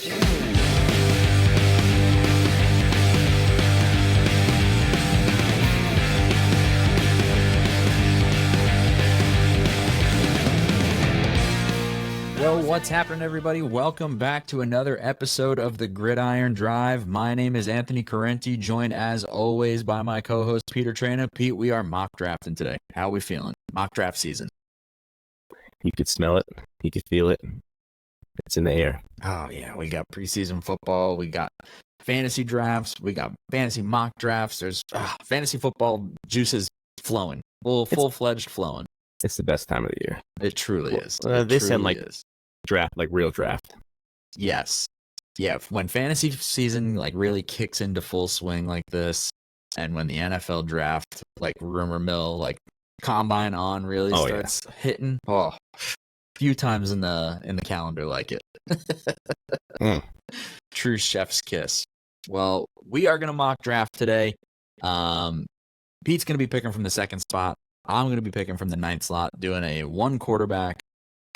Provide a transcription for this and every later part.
Well, what's happening, everybody? Welcome back to another episode of the Gridiron Drive. My name is Anthony Correnti, joined as always by my co-host Peter Trena. Pete, we are mock drafting today. How are we feeling? Mock draft season. You could smell it. You could feel it. It's in the air. Oh, yeah. We got preseason football. We got fantasy drafts. We got fantasy mock drafts. There's fantasy football juices flowing. Full-fledged flowing. It's the best time of the year. It truly is. This and draft, like real draft. Yes. Yeah, when fantasy season really kicks into full swing like this, and when the NFL draft, rumor mill, combine on really starts hitting, few times in the calendar like it. True chef's kiss. Well, we are gonna mock draft today. Pete's gonna be picking from the second spot. I'm gonna be picking from the ninth slot, doing a 1 quarterback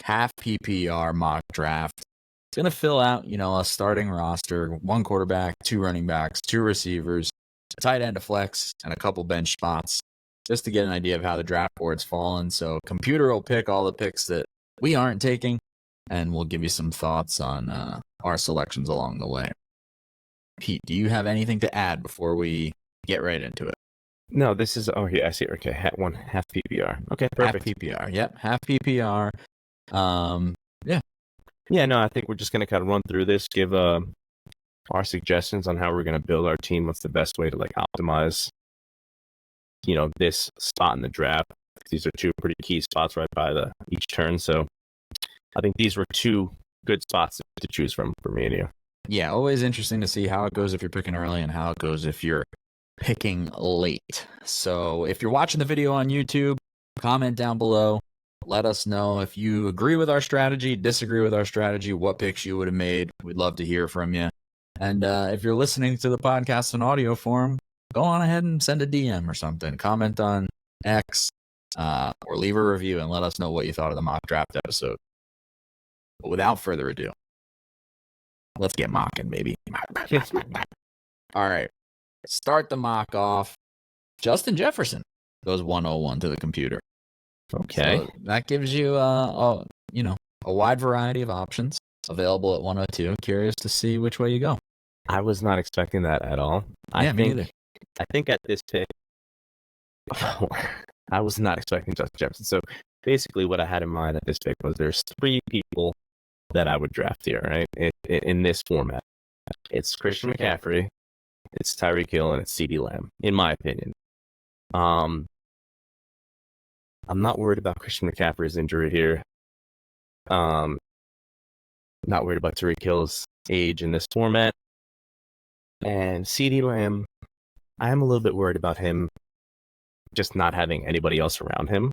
half PPR mock draft. It's going to fill out, a starting roster, 1 quarterback, 2 running backs, 2 receivers, a tight end, a flex, and a couple bench spots, just to get an idea of how the draft board's fallen. So computer will pick all the picks that we aren't taking, and we'll give you some thoughts on our selections along the way. Pete, do you have anything to add before we get right into it? No, this is, I see. Okay, half PPR. Okay, perfect. Half PPR, yep, half PPR. Yeah, no, I think we're just going to kind of run through this, give our suggestions on how we're going to build our team, what's the best way to optimize, this spot in the draft. These are 2 pretty key spots right by each turn, so I think these were 2 good spots to choose from for me and you. Yeah, always interesting to see how it goes if you're picking early and how it goes if you're picking late. So if you're watching the video on YouTube, comment down below. Let us know if you agree with our strategy, disagree with our strategy, what picks you would have made. We'd love to hear from you. And if you're listening to the podcast in audio form, go on ahead and send a DM or something. Comment on X or leave a review and let us know what you thought of the mock draft episode. But without further ado, let's get mocking, baby. All right. Start the mock off. Justin Jefferson goes 101 to the computer. Okay. So that gives you, a wide variety of options available at 102. Curious to see which way you go. I was not expecting that at all. Me neither. I think at this pick, I was not expecting Justin Jefferson. So basically what I had in mind at this pick was there's 3 people that I would draft here, right? In this format. It's Christian McCaffrey, it's Tyreek Hill, and it's CeeDee Lamb, in my opinion. I'm not worried about Christian McCaffrey's injury here. Not worried about Tyreek Hill's age in this format. And CeeDee Lamb, I am a little bit worried about him just not having anybody else around him.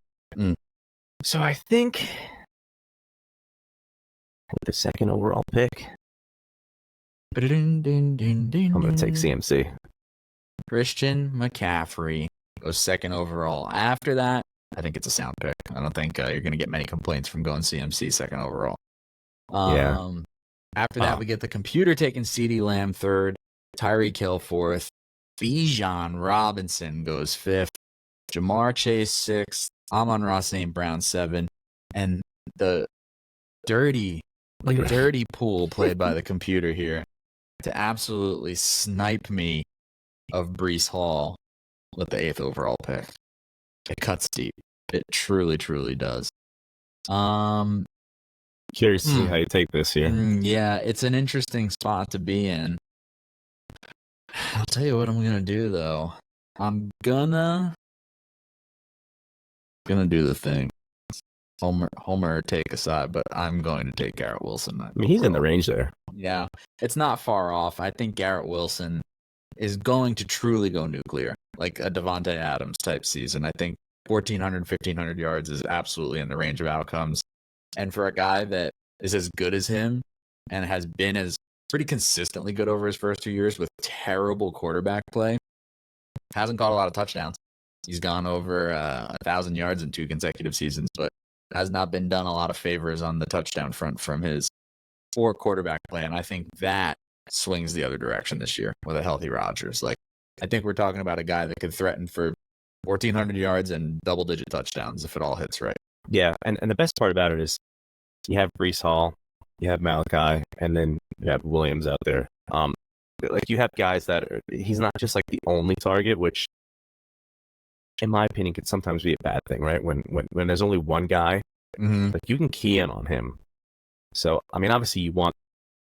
So I think with the second overall pick, I'm going to take CMC. Christian McCaffrey goes second overall. After that, I think it's a sound pick. I don't think you're going to get many complaints from going CMC second overall. After that, we get the computer taking CeeDee Lamb third, Tyreek Hill fourth, Bijan Robinson goes fifth, Jamar Chase sixth, Amon-Ra St. Brown seven, and the dirty pool played by the computer here to absolutely snipe me of Breece Hall with the 8th overall pick. It cuts deep. It truly, truly does. Curious to see how you take this here. Yeah, it's an interesting spot to be in. I'll tell you what I'm gonna do though. I'm gonna do the thing. Homer take aside, but I'm going to take Garrett Wilson. I mean, he's in the range there. Yeah, it's not far off. I think Garrett Wilson is going to truly go nuclear, like a Devontae Adams type season. I think 1,400, 1,500 yards is absolutely in the range of outcomes. And for a guy that is as good as him and has been as pretty consistently good over his first 2 years with terrible quarterback play, hasn't caught a lot of touchdowns. He's gone over 1,000 yards in 2 consecutive seasons, but has not been done a lot of favors on the touchdown front from his for quarterback play, and I think that swings the other direction this year with a healthy Rodgers. Like, I think we're talking about a guy that could threaten for 1,400 yards and double-digit touchdowns if it all hits right. Yeah, and the best part about it is you have Breece Hall, you have Malachi, and then you have Williams out there. Like, you have guys that he's not just like the only target, which, in my opinion, could sometimes be a bad thing, right? When there's only one guy, like, you can key in on him. So, I mean, obviously, you want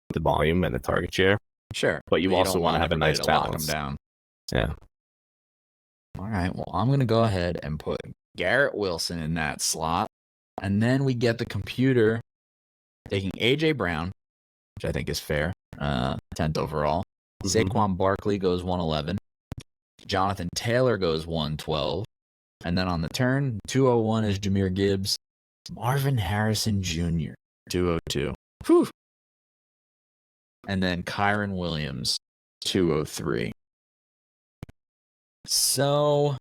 the volume and the target share, sure, but you also want to have a nice balance. Lock him down. Yeah. All right. Well, I'm gonna go ahead and put Garrett Wilson in that slot, and then we get the computer taking AJ Brown, which I think is fair, 10th overall. Saquon Barkley goes 111. Jonathan Taylor goes 112. And then on the turn, 201 is Jahmyr Gibbs. Marvin Harrison Jr., 202. Whew. And then Kyron Williams, 203. So,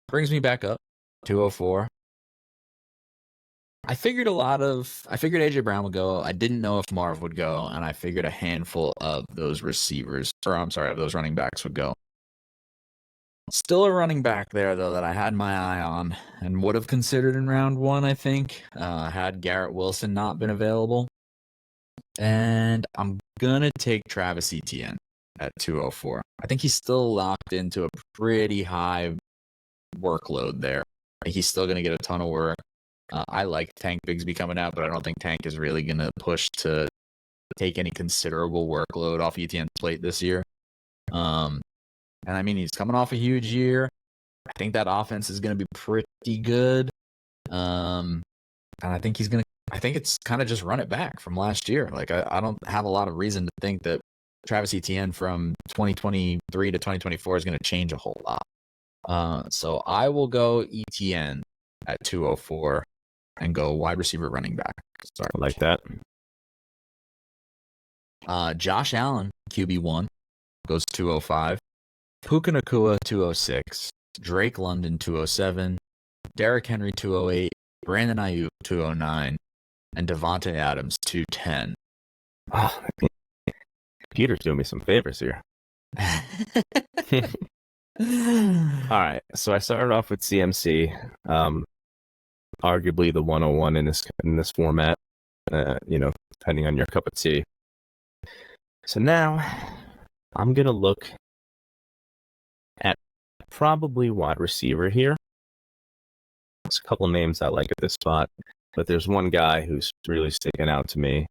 brings me back up, 204. I figured AJ Brown would go. I didn't know if Marv would go, and I figured a handful of those of those running backs would go. Still a running back there, though, that I had my eye on and would have considered in round one, I think, had Garrett Wilson not been available. And I'm going to take Travis Etienne at 204. I think he's still locked into a pretty high workload there. He's still going to get a ton of work. I like Tank Bigsby coming out, but I don't think Tank is really going to push to take any considerable workload off Etienne's plate this year. And I mean, he's coming off a huge year. I think that offense is going to be pretty good. And I think it's kind of just run it back from last year. Like, I don't have a lot of reason to think that Travis Etienne from 2023 to 2024 is going to change a whole lot. So I will go Etienne at 204 and go wide receiver running back. Sorry. I like that. Josh Allen, QB1, goes 205. Puka Nacua, 206. Drake London, 207. Derrick Henry, 208. Brandon Ayuk, 209. And Devontae Adams, 210. Oh, Peter's doing me some favors here. All right, so I started off with CMC, arguably the 101 in this format, depending on your cup of tea. So now I'm going to look at probably wide receiver here. There's a couple names I like at this spot, but there's one guy who's really sticking out to me.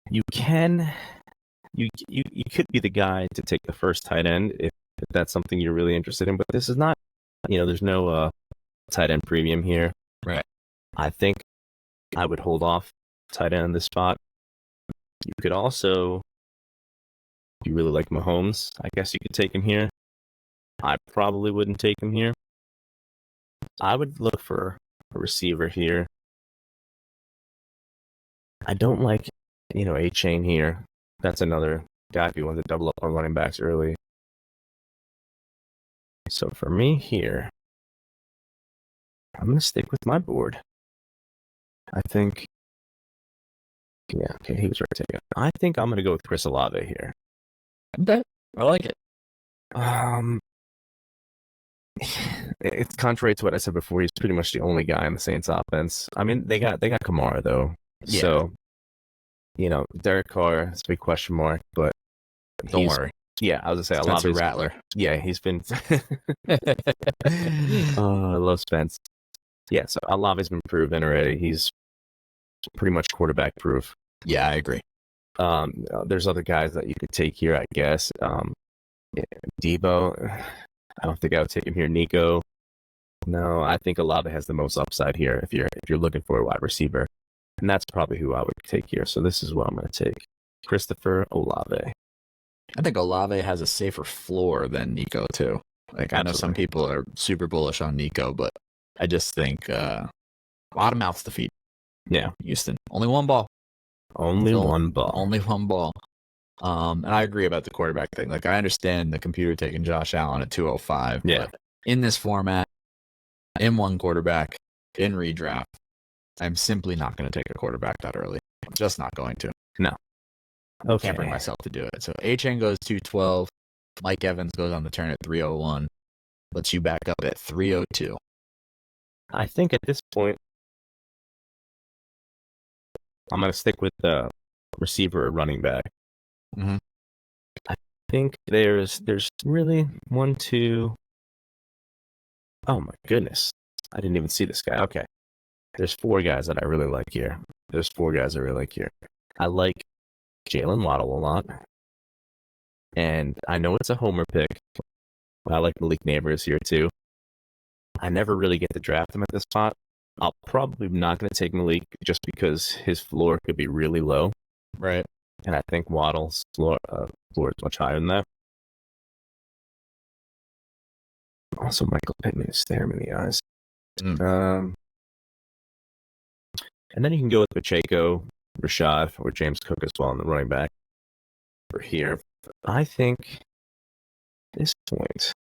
You could be the guy to take the first tight end if that's something you're really interested in, but this is not, there's no tight end premium here. Right. I think I would hold off tight end on this spot. You could also, if you really like Mahomes, I guess you could take him here. I probably wouldn't take him here. I would look for a receiver here. I don't like, A-Chain here. That's another guy if you want to double up on running backs early. So for me here, I'm going to stick with my board. I think, he was right taken. I think I'm going to go with Chris Olave here. Okay, I like it. It's contrary to what I said before. He's pretty much the only guy in the Saints offense. I mean, they got Kamara though. Yeah. So, Derek Carr is a big question mark, but don't worry. Yeah, I was gonna say Spencer Rattler. Yeah, he's been. I love Spence. Yeah, so Olave's been proven already. He's pretty much quarterback proof. Yeah, I agree. There's other guys that you could take here, I guess. Debo. I don't think I would take him here. Nico. No, I think Olave has the most upside here if you're looking for a wide receiver. And that's probably who I would take here. So this is what I'm going to take. Christopher Olave. I think Olave has a safer floor than Nico, too. Like, I know some people are super bullish on Nico, but I just think a lot of mouths to feed. Yeah. Houston. Only one ball. Only one ball. And I agree about the quarterback thing. Like, I understand the computer taking Josh Allen at 205. Yeah. But in this format, in one quarterback, in redraft, I'm simply not going to take a quarterback that early. I'm just not going to. No. Okay. Can't bring myself to do it. So Achane goes 212. Mike Evans goes on the turn at 301. Puts you back up at 302. I think at this point, I'm going to stick with the receiver or running back. Mm-hmm. I think there's really 1, 2. Oh my goodness. I didn't even see this guy. Okay. There's 4 guys that I really like here. I like Jalen Waddle a lot. And I know it's a homer pick, but I like Malik Neighbors here too. I never really get to draft him at this spot. I'll probably not going to take Malik just because his floor could be really low. Right. And I think Waddle's floor is much higher than that. Also, Michael Pittman is staring me in the eyes. And then you can go with Pacheco, Rashad, or James Cook as well on the running back for here. I think at this point,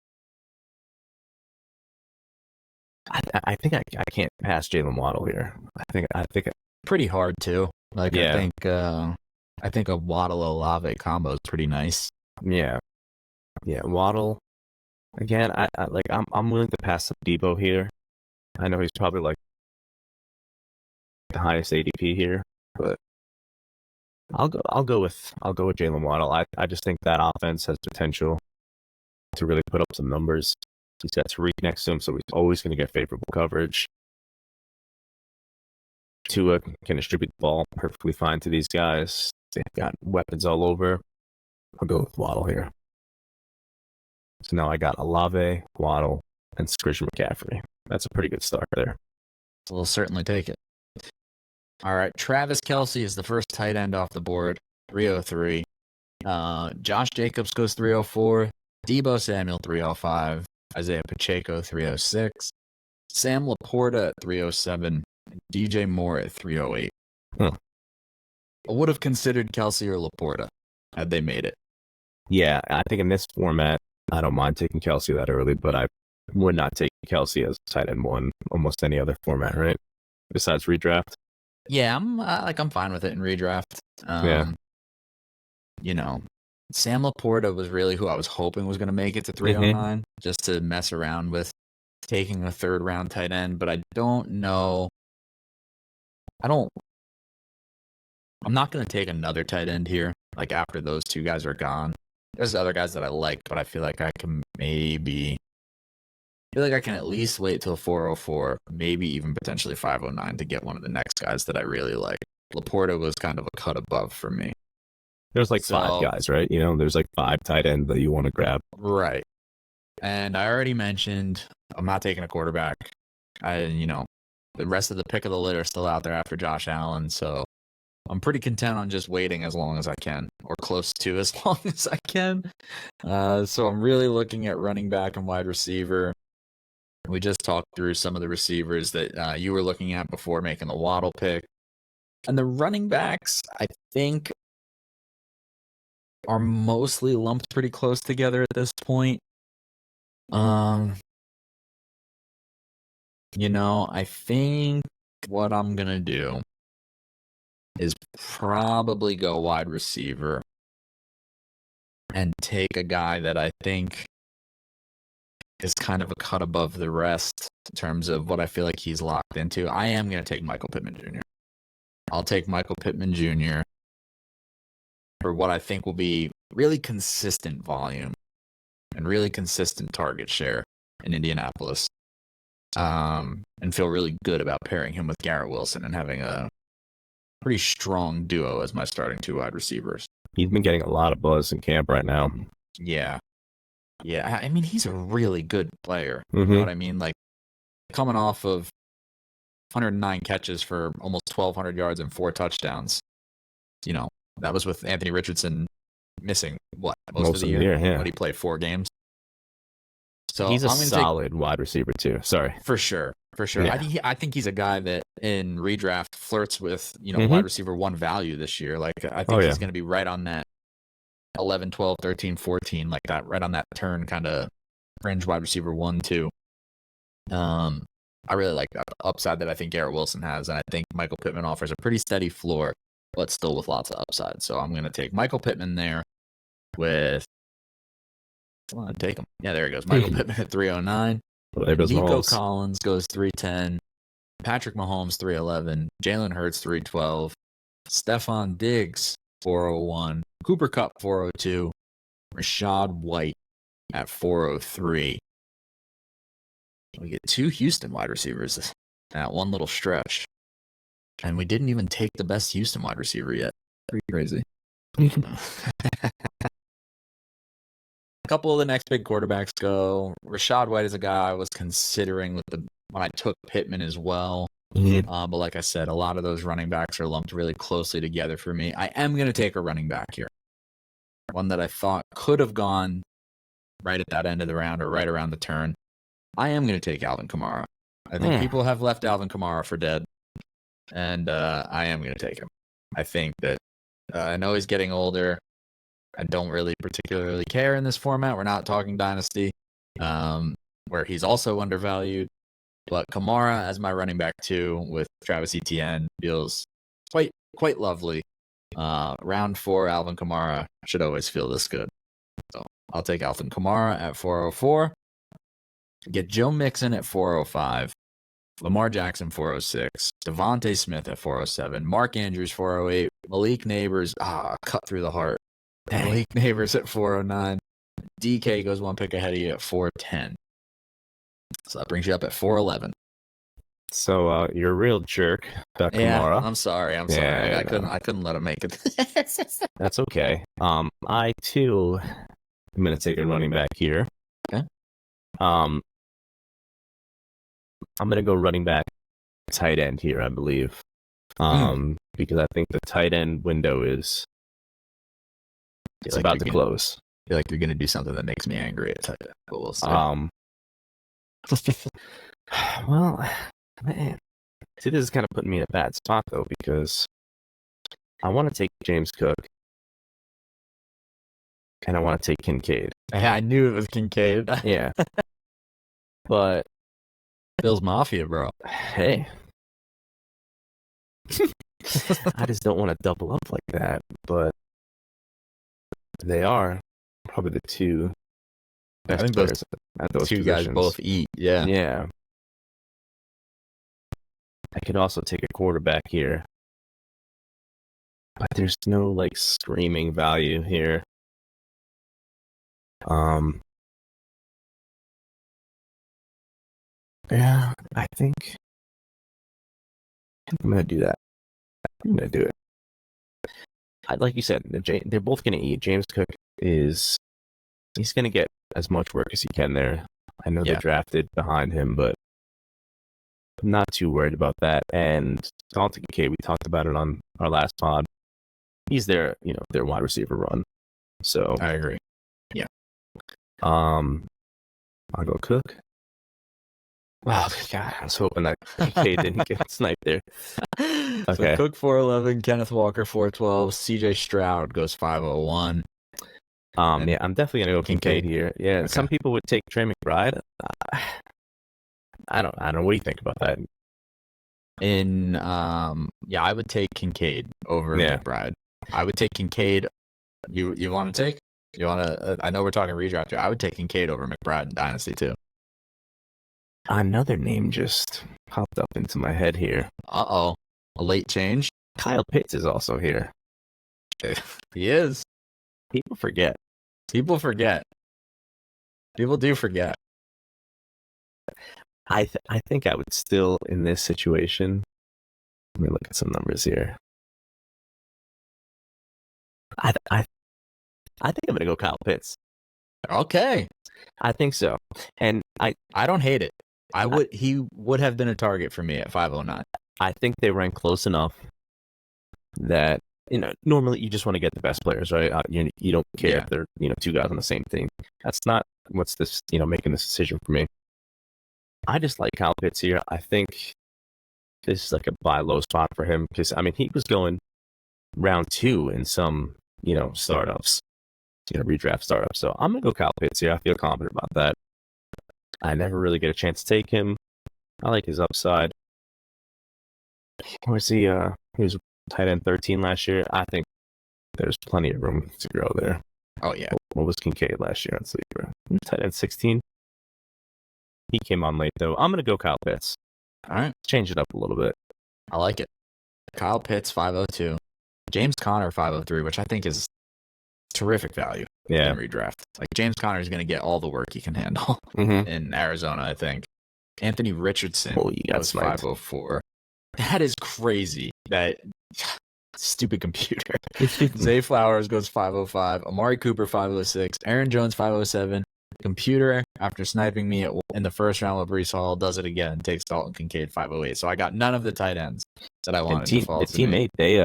I think I can't pass Jalen Waddle here. I think pretty hard too. Like yeah. I think a Waddle Olave combo is pretty nice. Yeah. Waddle. Again, I'm willing to pass up Debo here. I know he's probably like the highest ADP here, but I'll go with Jalen Waddle. I just think that offense has potential to really put up some numbers. He's got Tariq next to him, so he's always going to get favorable coverage. Tua can distribute the ball perfectly fine to these guys. They've got weapons all over. I'll go with Waddle here. So now I got Olave, Waddle, and Christian McCaffrey. That's a pretty good start there. We'll certainly take it. All right, Travis Kelce is the first tight end off the board, 303. Josh Jacobs goes 304. Debo Samuel, 305. Isaiah Pacheco, 306. Sam Laporta at 307. And DJ Moore at 308. Huh. I would have considered Kelce or Laporta had they made it. Yeah, I think in this format, I don't mind taking Kelce that early, but I would not take Kelce as tight end 1 almost any other format, right? Besides redraft. Yeah, I'm fine with it in redraft. Yeah. You know, Sam Laporta was really who I was hoping was going to make it to 309, just to mess around with taking a third round tight end, but I don't know. I'm not going to take another tight end here, like after those 2 guys are gone. There's other guys that I like, but I feel like I can at least wait till 404, maybe even potentially 509 to get one of the next guys that I really like. Laporta was kind of a cut above for me. There's 5 guys, right? There's 5 tight ends that you want to grab. Right. And I already mentioned I'm not taking a quarterback. The rest of the pick of the litter is still out there after Josh Allen, so I'm pretty content on just waiting as long as I can, or close to as long as I can. So I'm really looking at running back and wide receiver. We just talked through some of the receivers that you were looking at before making the Waddle pick. And the running backs, I think, are mostly lumped pretty close together at this point. I think what I'm going to do is probably go wide receiver and take a guy that I think is kind of a cut above the rest in terms of what I feel like he's locked into. I am going to take Michael Pittman Jr. I'll take Michael Pittman Jr. for what I think will be really consistent volume and really consistent target share in Indianapolis. And feel really good about pairing him with Garrett Wilson and having a pretty strong duo as my starting 2 wide receivers. He's been getting a lot of buzz in camp right now. Yeah. I mean, he's a really good player. Mm-hmm. You know what I mean? Like, coming off of 109 catches for almost 1,200 yards and 4 touchdowns. That was with Anthony Richardson missing, most of the year? Yeah. But he played 4 games. So he's a solid wide receiver too. Sorry. For sure. Yeah. I think he's a guy that in redraft flirts with, wide receiver 1 value this year. Like, I think he's going to be right on that 11, 12, 13, 14, like that, right on that turn kind of fringe wide receiver 1, 2. I really like that upside that I think Garrett Wilson has, and I think Michael Pittman offers a pretty steady floor. but still with lots of upside. So I'm going to take Michael Pittman there with. Come on, take him. Yeah, there he goes. Michael Pittman at 309. Well, there goes Nico Mahomes. Collins goes 310. Patrick Mahomes 311. Jalen Hurts 312. Stephon Diggs 401. Cooper Kupp 402. Rashad White at 403. We get 2 Houston wide receivers at one little stretch. And we didn't even take the best Houston wide receiver yet. Pretty crazy. A couple of the next big quarterbacks go. Rashad White is a guy I was considering when I took Pittman as well. But like I said, a lot of those running backs are lumped really closely together for me. I am going to take a running back here. One that I thought could have gone right at that end of the round or right around the turn. I am going to take Alvin Kamara. I think people have left Alvin Kamara for dead. And I am going to take him. I think that I know he's getting older. I don't really particularly care in this format. We're not talking Dynasty, where he's also undervalued. But Kamara as my running back 2 with Travis Etienne feels quite lovely. Round 4, Alvin Kamara should always feel this good. So I'll take Alvin Kamara at 404. Get Joe Mixon at 405. Lamar Jackson 406. Devontae Smith at 407. Mark Andrews 408. Malik Neighbors, cut through the heart. Malik Neighbors at 409. DK goes one pick ahead of you at 410. So that brings you up at 411. So you're a real jerk about Kamara. Yeah, I'm sorry. I couldn't let him make it. That's okay. I too am gonna take a running back here. Okay. I'm gonna go running back tight end here, I believe. Because I think the tight end window is about to close. I feel like you're gonna do something that makes me angry at tight end, but we'll see. Well, man. See, this is kind of putting me in a bad spot, though, because I want to take James Cook, and I want to take Kincaid. I knew it was Kincaid. Yeah. But Bills Mafia, bro. Hey. I just don't want to double up like that, but they are probably the 2 best players at those 2 positions. guys both eat. Yeah. Yeah. I could also take a quarterback here. But there's no screaming value here. Yeah, I think I'm gonna do that. I'm gonna do it. Like you said, they're both gonna eat. James Cook he's gonna get as much work as he can there. I know they drafted behind him, but I'm not too worried about that. And Dalton Kincaid, we talked about it on our last pod. He's their wide receiver run. So I agree. Yeah. I'll go Cook. Wow, God, I was hoping that Kincaid didn't get sniped there. Okay. So Cook 411, Kenneth Walker 412, CJ Stroud goes 501. Yeah, I'm definitely gonna go Kincaid here. Yeah, okay. Some people would take Trey McBride. I don't know. What do you think about that? I would take Kincaid over McBride. I would take Kincaid. You want to take? You want to? I know we're talking redraft here. I would take Kincaid over McBride in Dynasty too. Another name just popped up into my head here. A late change. Kyle Pitts is also here. He is. People forget. People do forget. I think I would still, in this situation, let me look at some numbers here. I think I'm going to go Kyle Pitts. Okay. I think so. And I don't hate it. He would have been a target for me at 509. I think they rank close enough that, normally you just want to get the best players, right? You don't care if they're, 2 guys on the same team. That's not what's this, making this decision for me. I just like Kyle Pitts here. I think this is like a buy low spot for him because, he was going round 2 in some, startups, redraft startups. So I'm going to go Kyle Pitts here. I feel confident about that. I never really get a chance to take him. I like his upside. Where's he? He was tight end 13 last year. I think there's plenty of room to grow there. Oh, yeah. What was Kincaid last year on Sleeper? Tight end 16. He came on late, though. I'm going to go Kyle Pitts. All right. Change it up a little bit. I like it. Kyle Pitts, 502. James Conner, 503, which I think is terrific value in redraft. Like, James Conner is going to get all the work he can handle in Arizona, I think. Anthony Richardson was 504. That is crazy. That stupid computer. Zay Flowers goes 505. Amari Cooper, 506. Aaron Jones, 507. Computer, after sniping me in the first round with Breece Hall, does it again. Takes Dalton Kincaid, 508. So I got none of the tight ends that I wanted to fall to teammate, they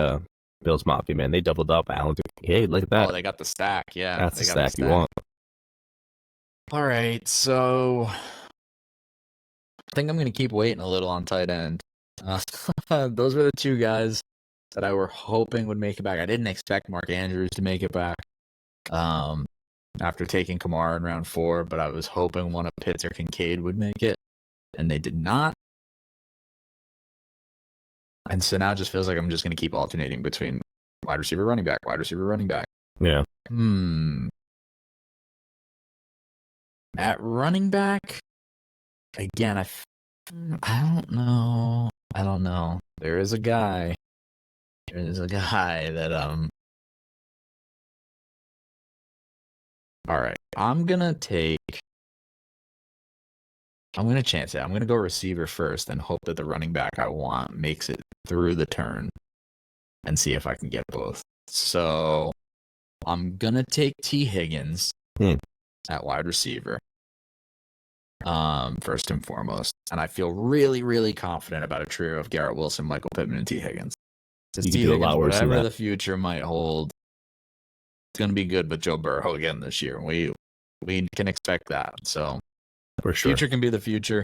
Bills Mafia, man, they doubled up Allen Kincaid. Look at that. Oh, they got the stack. Yeah, that's the stack you want. All right, so I think I'm going to keep waiting a little on tight end. Those were the two guys that I were hoping would make it back. I didn't expect Mark Andrews to make it back after taking Kamara in round 4, but I was hoping one of Pitts or Kincaid would make it, and they did not. And so now it just feels like I'm just going to keep alternating between wide receiver, running back, wide receiver, running back. Yeah. At running back, again, I don't know. There is a guy that all right, I'm gonna chance it. I'm gonna go receiver first and hope that the running back I want makes it through the turn and see if I can get both. So I'm gonna take T. Higgins at wide receiver. First and foremost. And I feel really, really confident about a trio of Garrett Wilson, Michael Pittman, and T. Higgins. You can do a lot worse than that. Whatever the future might hold, it's going to be good with Joe Burrow again this year. We can expect that. So for sure, future can be the future.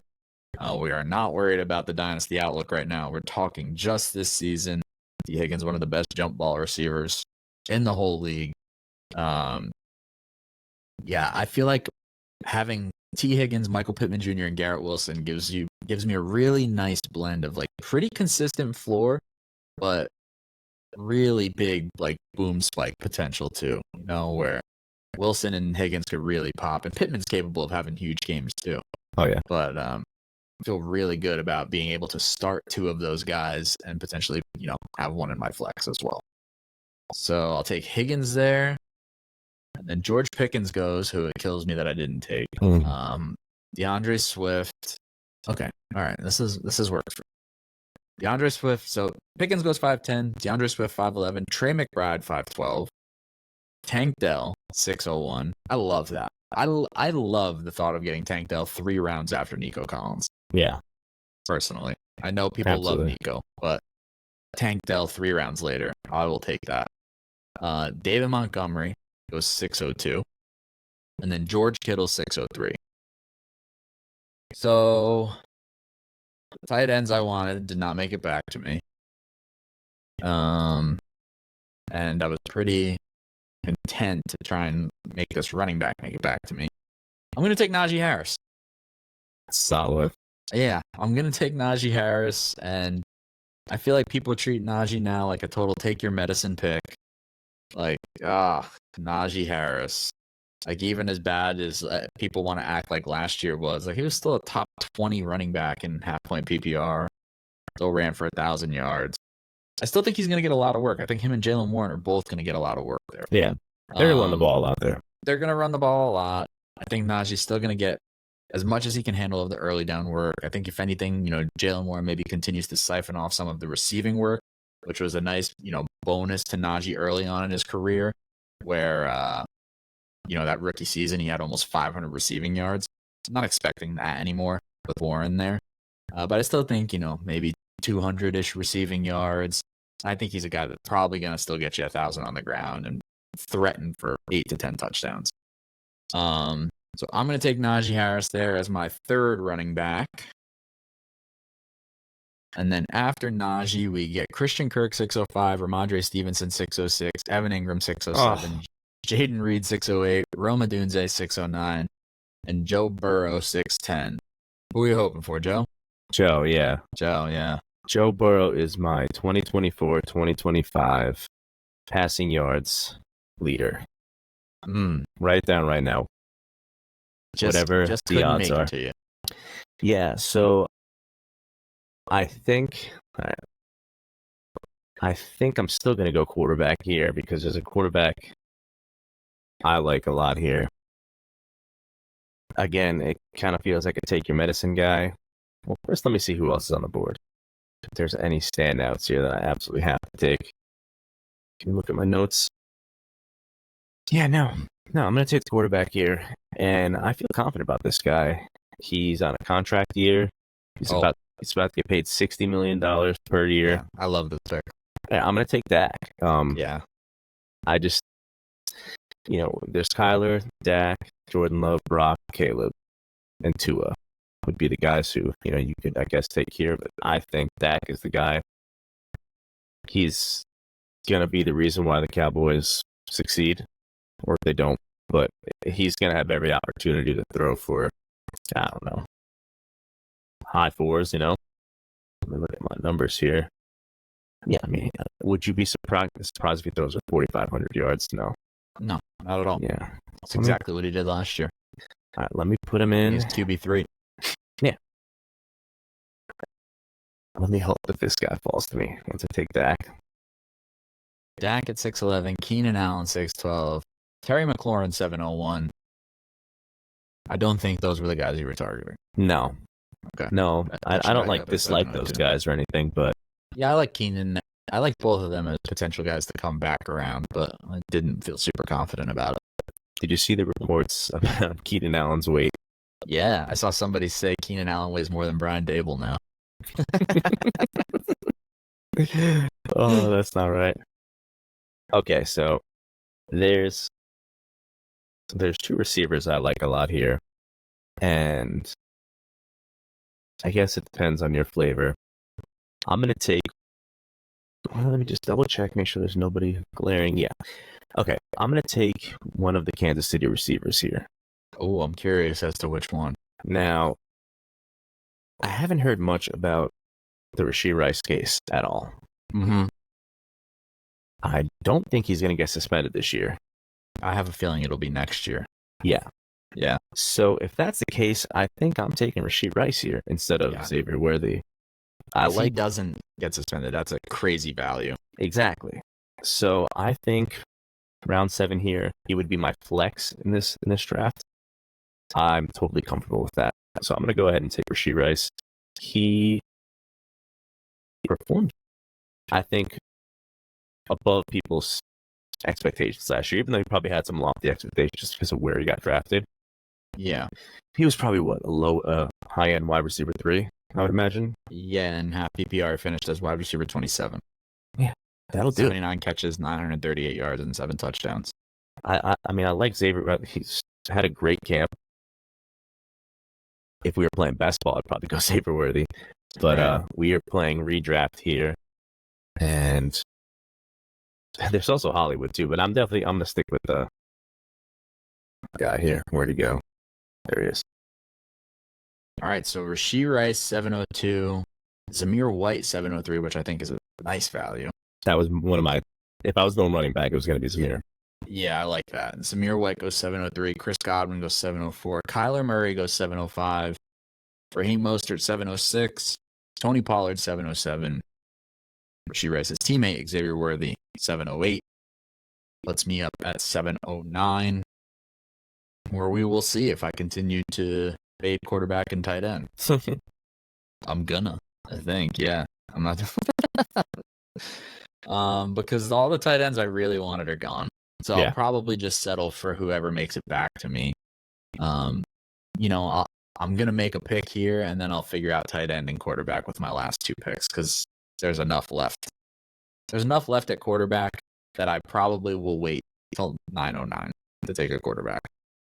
We are not worried about the dynasty outlook right now. We're talking just this season. T. Higgins, one of the best jump ball receivers in the whole league. Yeah, I feel like having T. Higgins, Michael Pittman Jr., and Garrett Wilson gives me a really nice blend of like pretty consistent floor, but really big like boom spike potential too. You know, where Wilson and Higgins could really pop, and Pittman's capable of having huge games too. Oh yeah, but I feel really good about being able to start two of those guys and potentially have one in my flex as well. So I'll take Higgins there. And then George Pickens goes, who it kills me that I didn't take. DeAndre Swift. Okay. All right. This is work for DeAndre Swift. So Pickens goes 5'10, DeAndre Swift 5'11, Trey McBride 5'12, Tank Dell 6'01. I love that. I love the thought of getting Tank Dell 3 rounds after Nico Collins. Yeah. Personally. I know people love Nico, but Tank Dell 3 rounds later, I will take that. David Montgomery goes 602, and then George Kittle 603. So tight ends I wanted did not make it back to me. And I was pretty content to try and make this running back make it back to me. I'm going to take Najee Harris. Solid. Yeah, I'm going to take Najee Harris, and I feel like people treat Najee now like a total take your medicine pick. Like, Najee Harris. Like, even as bad as people want to act like last year was, like, he was still a top 20 running back in half-point PPR. Still ran for 1,000 yards. I still think he's going to get a lot of work. I think him and Jalen Warren are both going to get a lot of work there. Yeah, they're going to run the ball out there. They're going to run the ball a lot. I think Najee's still going to get as much as he can handle of the early down work. I think if anything, Jalen Warren maybe continues to siphon off some of the receiving work, which was a nice, bonus to Najee early on in his career, where, that rookie season, he had almost 500 receiving yards. I'm not expecting that anymore with Warren there. But I still think, maybe 200-ish receiving yards. I think he's a guy that's probably going to still get you 1,000 on the ground and threaten for 8 to 10 touchdowns. So I'm going to take Najee Harris there as my third running back. And then after Najee, we get Christian Kirk 605, Ramondre Stevenson 606, Evan Ingram 607, Jaden Reed 608, Rome Odunze 609, and Joe Burrow 610. Who are you hoping for, Joe? Joe, yeah. Joe, yeah. Joe Burrow is my 2024-2025 passing yards leader. Write it down right now. Whatever just the couldn't odds make are. it to you. Yeah, so I think I'm still going to go quarterback here because there's a quarterback I like a lot here. Again, it kind of feels like a take your medicine guy. Well, first, let me see who else is on the board. If there's any standouts here that I absolutely have to take. Can you look at my notes? Yeah, no, I'm going to take the quarterback here, and I feel confident about this guy. He's on a contract year. He's about to get paid $60 million per year. Yeah, I love this pick. Yeah, I'm going to take Dak. Yeah. I just, there's Kyler, Dak, Jordan Love, Brock, Caleb, and Tua would be the guys who, you could, I guess, take here. But I think Dak is the guy. He's going to be the reason why the Cowboys succeed, or if they don't. But he's going to have every opportunity to throw for, I don't know, high fours, Let me look at my numbers here. Yeah, I mean, would you be surprised if he throws for 4,500 yards? No. No, not at all. Yeah. That's exactly what he did last year. All right, let me put him in. He's QB3. Yeah. Let me hope that this guy falls to me once I take Dak. Dak at 6'11", Keenan Allen 6'12", Terry McLaurin 7'01". I don't think those were the guys you were targeting. No. Okay. No, I don't dislike those guys or anything, but yeah, I like Keenan. I like both of them as potential guys to come back around, but I didn't feel super confident about it. Did you see the reports about Keenan Allen's weight? Yeah, I saw somebody say Keenan Allen weighs more than Brian Dable now. Oh, that's not right. Okay, so there's two receivers I like a lot here, and I guess it depends on your flavor. I'm going to take... let me just double check, make sure there's nobody glaring. Yeah. Okay, I'm going to take one of the Kansas City receivers here. Oh, I'm curious as to which one. Now, I haven't heard much about the Rashee Rice case at all. Mm-hmm. I don't think he's going to get suspended this year. I have a feeling it'll be next year. Yeah. Yeah. So if that's the case, I think I'm taking Rashee Rice here instead of Xavier Worthy. If he doesn't get suspended, that's a crazy value. Exactly. So I think round 7 here, he would be my flex in this draft. I'm totally comfortable with that. So I'm going to go ahead and take Rashee Rice. He performed, I think, above people's expectations last year, even though he probably had some lofty expectations just because of where he got drafted. Yeah. He was probably, a high-end wide receiver 3, I would imagine. Yeah, and half PPR finished as wide receiver 27. Yeah, that'll do. 79 catches, 938 yards, and 7 touchdowns. I mean, I like Xavier. He's had a great camp. If we were playing best ball, I'd probably go Xavier Worthy. But we are playing redraft here. And there's also Hollywood, too. But I'm going to stick with the guy here. Where'd he go? There he is. All right, so Rashee Rice, 702. Zamir White, 703, which I think is a nice value. That was one of my... If I was going running back, it was going to be Zamir. Yeah, I like that. Zamir White goes 703. Chris Godwin goes 704. Kyler Murray goes 705. Raheem Mostert, 706. Tony Pollard, 707. Rashee Rice's teammate, Xavier Worthy, 708. Puts me up at 709, where we will see if I continue to fade quarterback and tight end. I'm gonna, I think, yeah. I'm not... because all the tight ends I really wanted are gone. So I'll probably just settle for whoever makes it back to me. I'm going to make a pick here, and then I'll figure out tight end and quarterback with my last 2 picks because there's enough left. There's enough left at quarterback that I probably will wait till 9:09 to take a quarterback.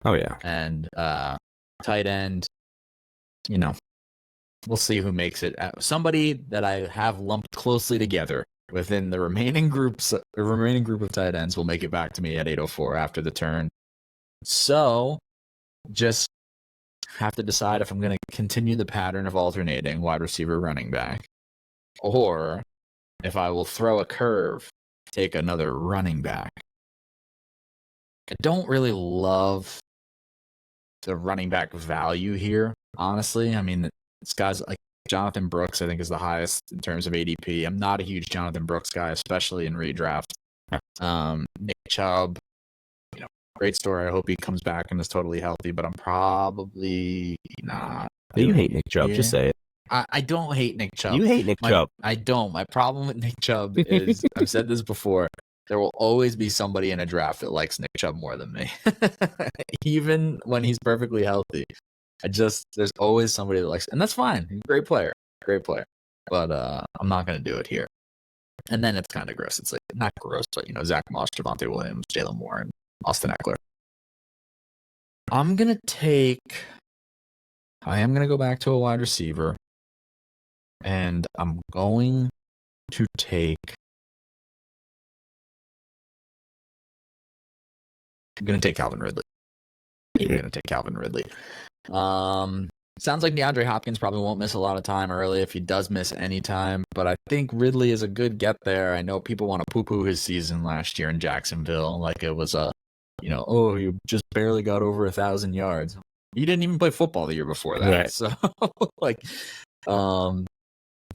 Oh, yeah. And tight end, we'll see who makes it. Somebody that I have lumped closely together within the remaining group of tight ends will make it back to me at 8:04 after the turn. So just have to decide if I'm going to continue the pattern of alternating wide receiver, running back, Or if I will throw a curve, take another running back. I don't really love the running back value here, honestly. I mean, this guy's like Jonathan Brooks, I think, is the highest in terms of ADP. I'm not a huge Jonathan Brooks guy, especially in redraft. Nick Chubb, great story. I hope he comes back and is totally healthy, but I'm probably not. You hate Nick Chubb, just say it. I don't hate Nick Chubb. You hate Nick Chubb. I don't. My problem with Nick Chubb is, I've said this before, there will always be somebody in a draft that likes Nick Chubb more than me. Even when he's perfectly healthy. There's always somebody that likes, and that's fine. He's a great player. But I'm not going to do it here. And then it's kind of gross. It's like, not gross, but, Zach Moss, Javonte Williams, Jalen Moore, and Austin Eckler. I am going to go back to a wide receiver. And I'm going to take Calvin Ridley. Sounds like DeAndre Hopkins probably won't miss a lot of time early if he does miss any time, but I think Ridley is a good get there. I know people want to poo-poo his season last year in Jacksonville like it was he just barely got over 1,000 yards. He didn't even play football the year before that. Right. So,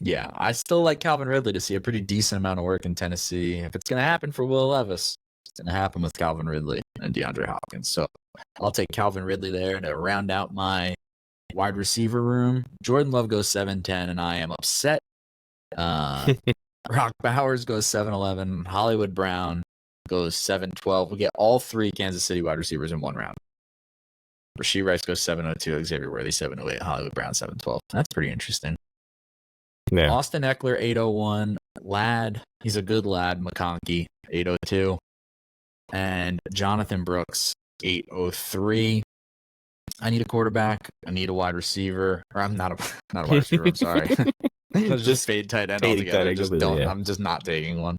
yeah, I still like Calvin Ridley to see a pretty decent amount of work in Tennessee. If it's going to happen for Will Levis, it's going to happen with Calvin Ridley and DeAndre Hopkins. So I'll take Calvin Ridley there to round out my wide receiver room. Jordan Love goes 7-10, and I am upset. Brock Bowers goes 7-11. Hollywood Brown goes 7-12. We get all three Kansas City wide receivers in one round. Rashee Rice goes 7-02. Xavier Worthy 7-08. Hollywood Brown 7-12. That's pretty interesting. Yeah. Austin Eckler 801. Lad, he's a good lad. McConkey 802. And Jonathan Brooks 803. I need a quarterback. I need a wide receiver. Or I'm not a wide receiver. I'm sorry. Let's just fade tight end altogether. I'm just not taking one.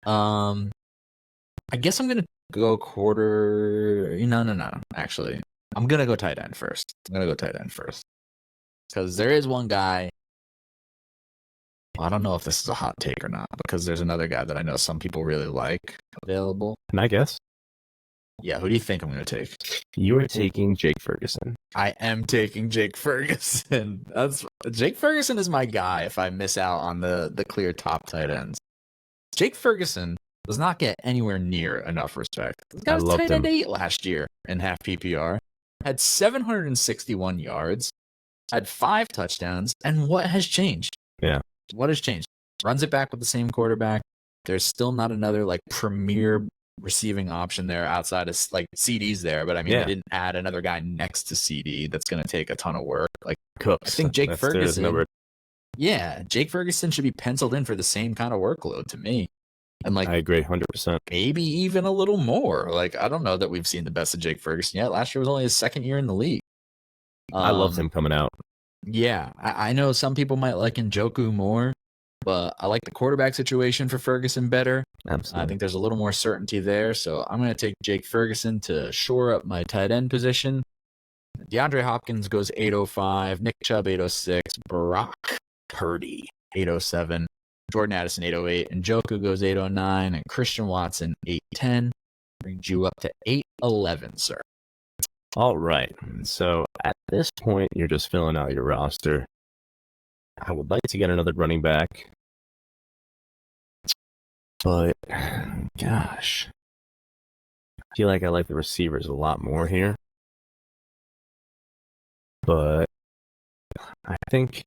I guess I'm gonna go quarter. No. Actually, I'm gonna go tight end first. Because there is one guy. I don't know if this is a hot take or not, because there's another guy that I know some people really like available. Can I guess? Yeah, who do you think I'm going to take? You are taking Jake Ferguson. I am taking Jake Ferguson. Jake Ferguson is my guy if I miss out on the clear top tight ends. Jake Ferguson does not get anywhere near enough respect. This guy was tight end 8 last year in half PPR. Had 761 yards, had 5 touchdowns, and what has changed? Yeah. What has changed? Runs it back with the same quarterback. There's still not another premier receiving option there outside of CD's there, but I mean, they didn't add another guy next to CD that's going to take a ton of work. Cooks. I think Jake Ferguson. Yeah, Jake Ferguson should be penciled in for the same kind of workload to me. And I agree 100%. Maybe even a little more. I don't know that we've seen the best of Jake Ferguson yet. Last year was only his second year in the league. I loved him coming out. Yeah, I know some people might like Njoku more, but I like the quarterback situation for Ferguson better. Absolutely. I think there's a little more certainty there, so I'm going to take Jake Ferguson to shore up my tight end position. DeAndre Hopkins goes 805, Nick Chubb 806, Brock Purdy 807, Jordan Addison 808, and Njoku goes 809, and Christian Watson 810. Brings you up to 811, sir. All right. So at this point, you're just filling out your roster. I would like to get another running back. But, gosh. I feel like I like the receivers a lot more here. But I think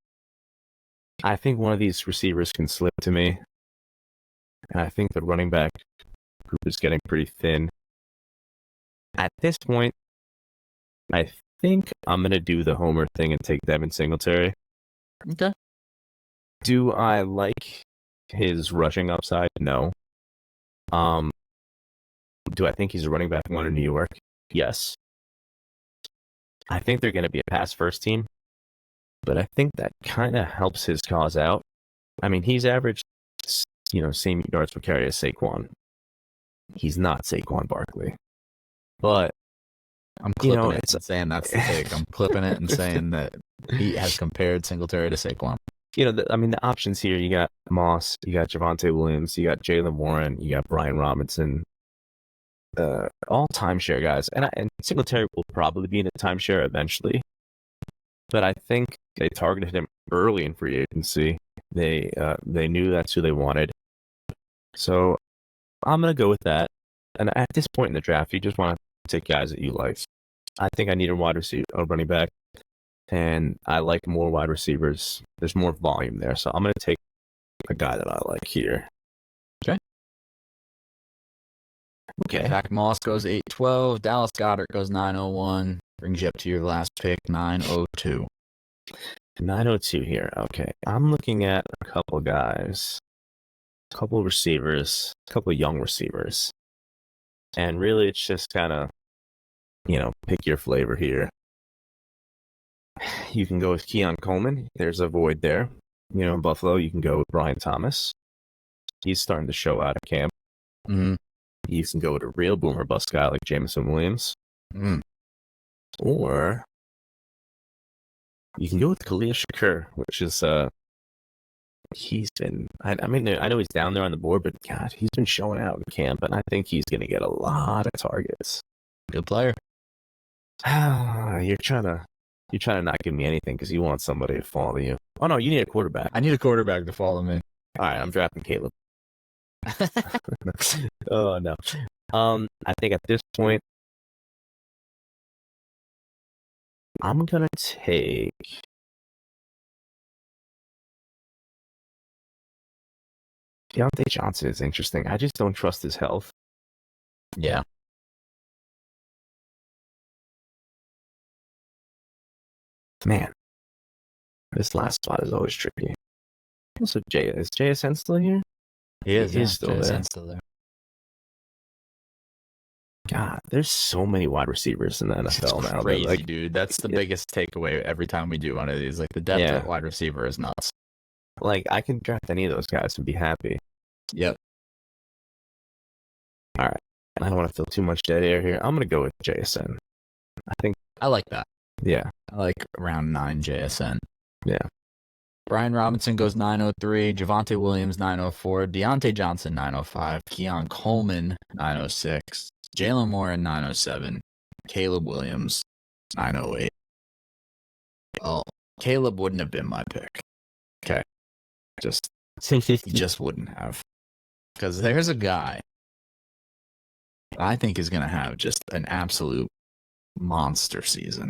one of these receivers can slip to me. And I think the running back group is getting pretty thin. At this point, I think I'm going to do the homer thing and take Devin Singletary. Okay. Do I like his rushing upside? No. Do I think he's a running back one in New York? Yes. I think they're going to be a pass-first team, but I think that kind of helps his cause out. I mean, he's averaged, same yards per carry as Saquon. He's not Saquon Barkley. But I'm clipping it and saying that's the take. I'm clipping it and saying that he has compared Singletary to Saquon. the options here, you got Moss, you got Javonte Williams, you got Jalen Warren, you got Brian Robinson, all timeshare guys. And Singletary will probably be in a timeshare eventually. But I think they targeted him early in free agency. They knew that's who they wanted. So I'm going to go with that. And at this point in the draft, you just want to take guys that you like. I think I need a wide receiver, a running back. And I like more wide receivers. There's more volume there. So I'm going to take a guy that I like here. Okay. Zach Moss goes 8-12. Dallas Goedert goes 9-01. Brings you up to your last pick, 9-02. 902 here. Okay. I'm looking at a couple guys, a couple receivers, a couple young receivers. And really, it's just kind of, pick your flavor here. You can go with Keon Coleman. There's a void there. In Buffalo, you can go with Brian Thomas. He's starting to show out at camp. Mm-hmm. You can go with a real boomer bust guy like Jameson Williams. Mm. Or you can go with Khalil Shakur, which is he's been I know he's down there on the board, but God, he's been showing out in camp, and I think he's gonna get a lot of targets. Good player. You're trying to not give me anything because you want somebody to follow you. Oh no, you need a quarterback. I need a quarterback to follow me. All right, I'm drafting Caleb. Oh no. I think at this point, I'm gonna take. Deontay Johnson is interesting. I just don't trust his health. Yeah. Man, this last spot is always tricky. Also, is JSN still here? He is. He's still there. Still there. God, there's so many wide receivers in the NFL now. Crazy, dude. That's the biggest takeaway every time we do one of these. Like, the depth at wide receiver is nuts. Like, I can draft any of those guys and be happy. Yep. All right. I don't want to feel too much dead air here. I'm going to go with JSN. I like that. Yeah. I like round 9 JSN. Yeah. Brian Robinson goes 903. Javonte Williams 904. Deontay Johnson 905. Keon Coleman 906. Jalen Warren 907. Caleb Williams 908. Well, Caleb wouldn't have been my pick. Okay. He just wouldn't have. Because there's a guy I think is going to have just an absolute monster season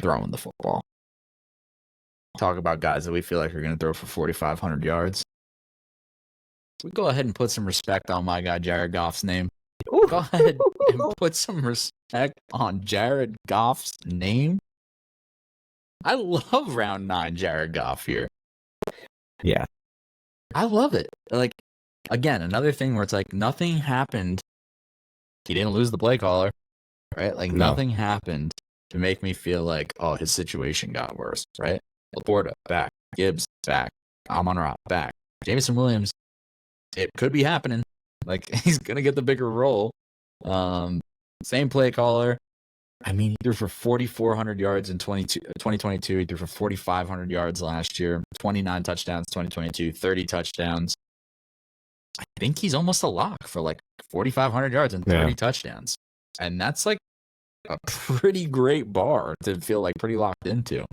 throwing the football. Talk about guys that we feel like are going to throw for 4,500 yards. We go ahead and put some respect on my guy Jared Goff's name. Go ahead and put some respect on Jared Goff's name. I love round 9 Jared Goff here. Yeah. I love it. Like, again, another thing where it's like nothing happened. He didn't lose the play caller, right? Like, nothing happened to make me feel like, oh, his situation got worse, right? Laporta, back. Gibbs, back. Amon-Ra, back. Jameson Williams, it could be happening. Like, he's going to get the bigger role. Same play caller. I mean, he threw for 4,400 yards in 2022. He threw for 4,500 yards last year. 29 touchdowns, 2022. 30 touchdowns. I think he's almost a lock for like 4,500 yards and 30 touchdowns. And that's like a pretty great bar to feel like pretty locked into.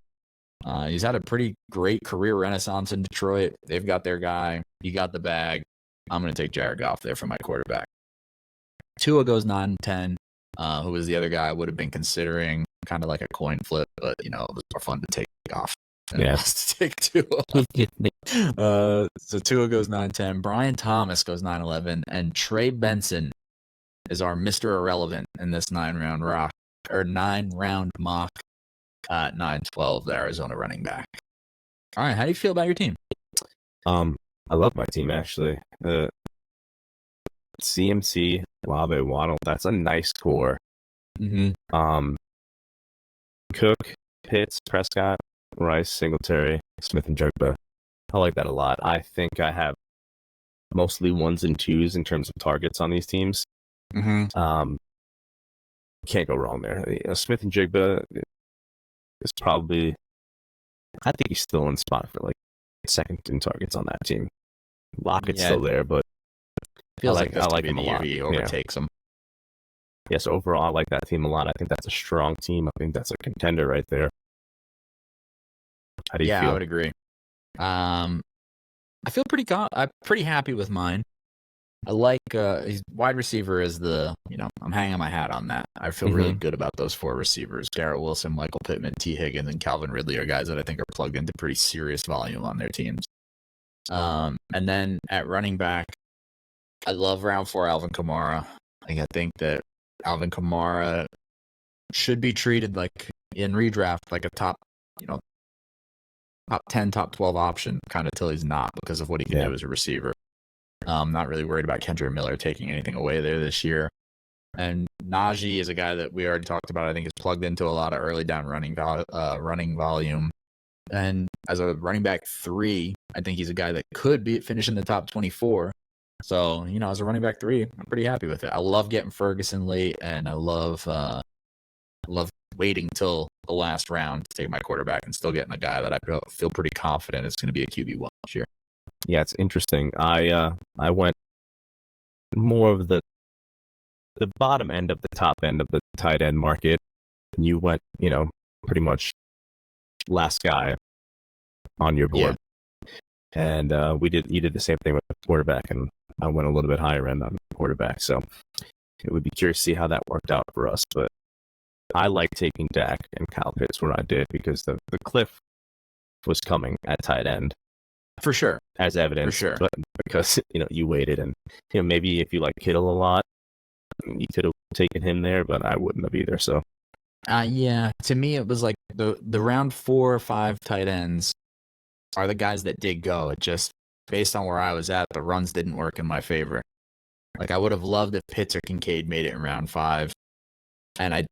He's had a pretty great career renaissance in Detroit. They've got their guy. He got the bag. I'm going to take Jared Goff there for my quarterback. Tua goes 9-10. Who was the other guy I would have been considering, kind of like a coin flip, but, it was more fun to take off. Yeah. To take Tua. So Tua goes 9-10. Brian Thomas goes 9-11. And Trey Benson is our Mr. Irrelevant in this 9-round mock at 9-12, the Arizona running back. All right, how do you feel about your team? I love my team, actually. CMC, Olave, Waddle, that's a nice core. Mm-hmm. Cook, Pitts, Prescott, Rice, Singletary, Smith, and Jugba. I like that a lot. I think I have mostly 1s and 2s in terms of targets on these teams. Mm-hmm. Can't go wrong there. Smith and Jigba is probably, I think he's still in spot for like second in targets on that team. Lockett's still there, but feels like I like him a the year lot. he overtakes him. Yes, overall, I like that team a lot. I think that's a strong team. I think that's a contender right there. How do you feel? I would agree. I feel I'm pretty happy with mine. I like his wide receiver is I'm hanging my hat on that. I feel really good about those 4 receivers. Garrett Wilson, Michael Pittman, T. Higgins, and Calvin Ridley are guys that I think are plugged into pretty serious volume on their teams. And then at running back, I love round 4 Alvin Kamara. I think that Alvin Kamara should be treated like in redraft like a top 10, top 12 option, kind of till he's not because of what he can do as a receiver. Not really worried about Kendra Miller taking anything away there this year. And Najee is a guy that we already talked about. I think is plugged into a lot of early down running volume. And as a running back 3, I think he's a guy that could be finish in the top 24. So, as a running back 3, I'm pretty happy with it. I love getting Ferguson late, and I love waiting till the last round to take my quarterback and still getting a guy that I feel pretty confident is going to be a QB1 this year. Yeah, it's interesting. I went more of the bottom end of the top end of the tight end market. And you went, pretty much last guy on your board. Yeah. And you did the same thing with the quarterback, and I went a little bit higher end on the quarterback. So it would be curious to see how that worked out for us. But I like taking Dak and Kyle Pitts where I did because the cliff was coming at tight end. For sure. As evidence. For sure. But because, you waited, and, maybe if you like Kittle a lot, you could have taken him there, but I wouldn't have either. So, to me, it was like the round 4 or 5 tight ends are the guys that did go. It just, based on where I was at, the runs didn't work in my favor. Like, I would have loved if Pitts or Kincaid made it in round 5, and I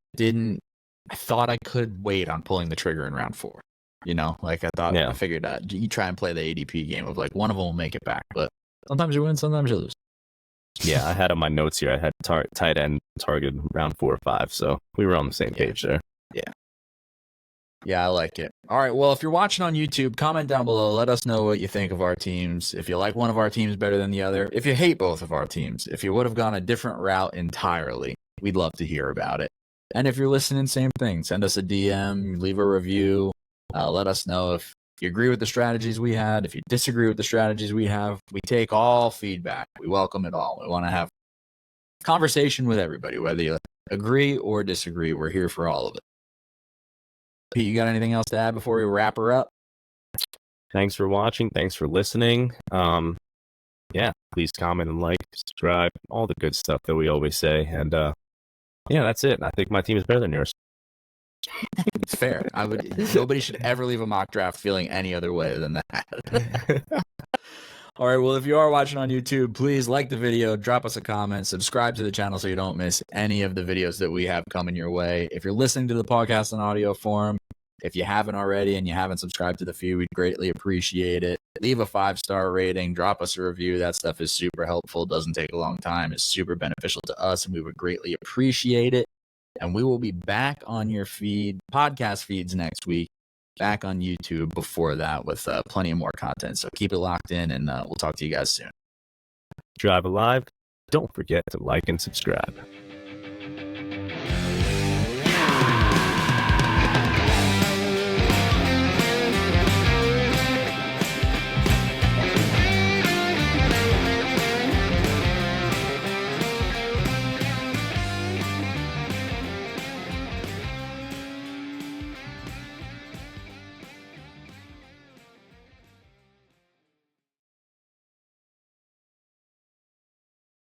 thought I could wait on pulling the trigger in round 4. I figured you try and play the ADP game of like one of them will make it back, but sometimes you win, sometimes you lose. Yeah, I had on my notes here, I had tight end target round 4 or 5, so we were on the same page there. Yeah, I like it. All right, well, if you're watching on YouTube, comment down below. Let us know what you think of our teams. If you like one of our teams better than the other, if you hate both of our teams, if you would have gone a different route entirely, we'd love to hear about it. And if you're listening, same thing. Send us a DM, leave a review. Let us know if you agree with the strategies we had, if you disagree with the strategies we have. We take all feedback. We welcome it all. We want to have conversation with everybody, whether you agree or disagree. We're here for all of it. Pete, you got anything else to add before we wrap her up? Thanks for watching. Thanks for listening. Please comment and like, subscribe, all the good stuff that we always say. And that's it. I think my team is better than yours. It's fair. Nobody should ever leave a mock draft feeling any other way than that. All right. Well, if you are watching on YouTube, please like the video, drop us a comment, subscribe to the channel so you don't miss any of the videos that we have coming your way. If you're listening to the podcast in audio form, if you haven't already and you haven't subscribed to the feed, we'd greatly appreciate it. Leave a 5-star rating, drop us a review. That stuff is super helpful. Doesn't take a long time. It's super beneficial to us, and we would greatly appreciate it. And we will be back on your podcast feeds next week, back on YouTube before that with plenty of more content. So keep it locked in, and we'll talk to you guys soon. Drive Alive. Don't forget to like and subscribe.